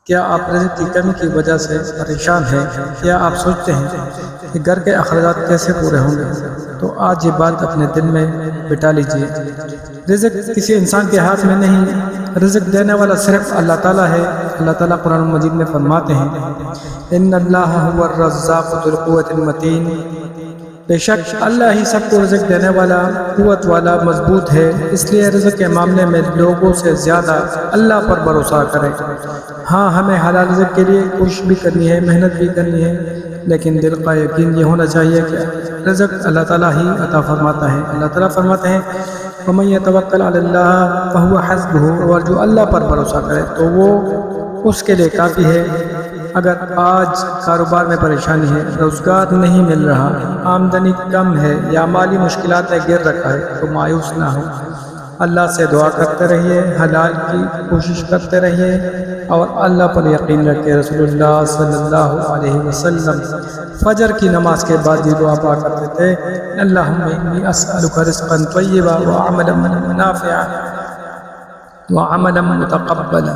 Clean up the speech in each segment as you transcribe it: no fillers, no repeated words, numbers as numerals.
کیا آپ رزق کی کمی کی وجہ سے پریشان ہیں؟ کیا آپ سوچتے ہیں کہ گھر کے اخراجات کیسے پورے ہوں گے؟ تو آج یہ بات اپنے دل میں بٹھا لیجئے۔ رزق کسی انسان کے ہاتھ میں نہیں، رزق دینے والا صرف اللہ تعالیٰ ہے۔ اللہ تعالیٰ قرآن مجید میں فرماتے ہیں ان اللہ هو الرزاق ذو القوة المتین، بے شک اللہ ہی سب کو رزق دینے والا، قوت والا، مضبوط ہے۔ اس لیے رزق کے معاملے میں لوگوں سے زیادہ اللہ پر بھروسہ کریں۔ ہاں، ہمیں حلال رزق کے لیے کوشش بھی کرنی ہے، محنت بھی کرنی ہے، لیکن دل کا یقین یہ ہونا چاہیے کہ رزق اللہ تعالیٰ ہی عطا فرماتا ہے۔ اللہ تعالیٰ فرماتے ہیں وَمَن يَتَوَكَّلْ عَلَى اللَّهِ فَهُوَ حَسْبُهُ، اور جو اللہ پر بھروسہ کرے تو وہ اس کے لیے کافی ہے۔ اگر آج کاروبار میں پریشانی ہے، روزگار نہیں مل رہا، آمدنی کم ہے یا مالی مشکلات میں گر رکھا ہے تو مایوس نہ ہو، اللہ سے دعا کرتے رہیے، حلال کی کوشش کرتے رہیے اور اللہ پر یقین رکھیں۔ رسول اللہ صلی اللہ علیہ وسلم فجر کی نماز کے بعد یہ دعا پڑھا کرتے تھے اللہم انی اسألک رزقا طیبا وعملا نافعا وعملا متقبلا،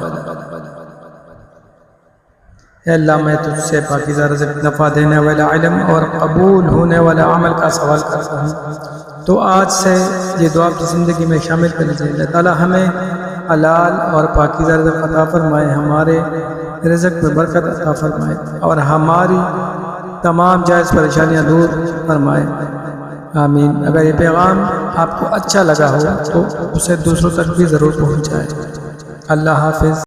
اے اللہ میں تجھ سے پاکیزہ رزق، نفع دینے والا علم اور قبول ہونے والا عمل کا سوال کرتا ہوں۔ تو آج سے یہ دعا اپنی زندگی میں شامل کر لیجیے۔ اللہ تعالیٰ ہمیں حلال اور پاکیزہ رزق عطا فرمائے، ہمارے رزق میں برکت عطا فرمائے اور ہماری تمام جائز پریشانیاں دور فرمائے، آمین۔ اگر یہ پیغام آپ کو اچھا لگا ہو تو اسے دوسروں تک بھی ضرور پہنچائے۔ اللہ حافظ۔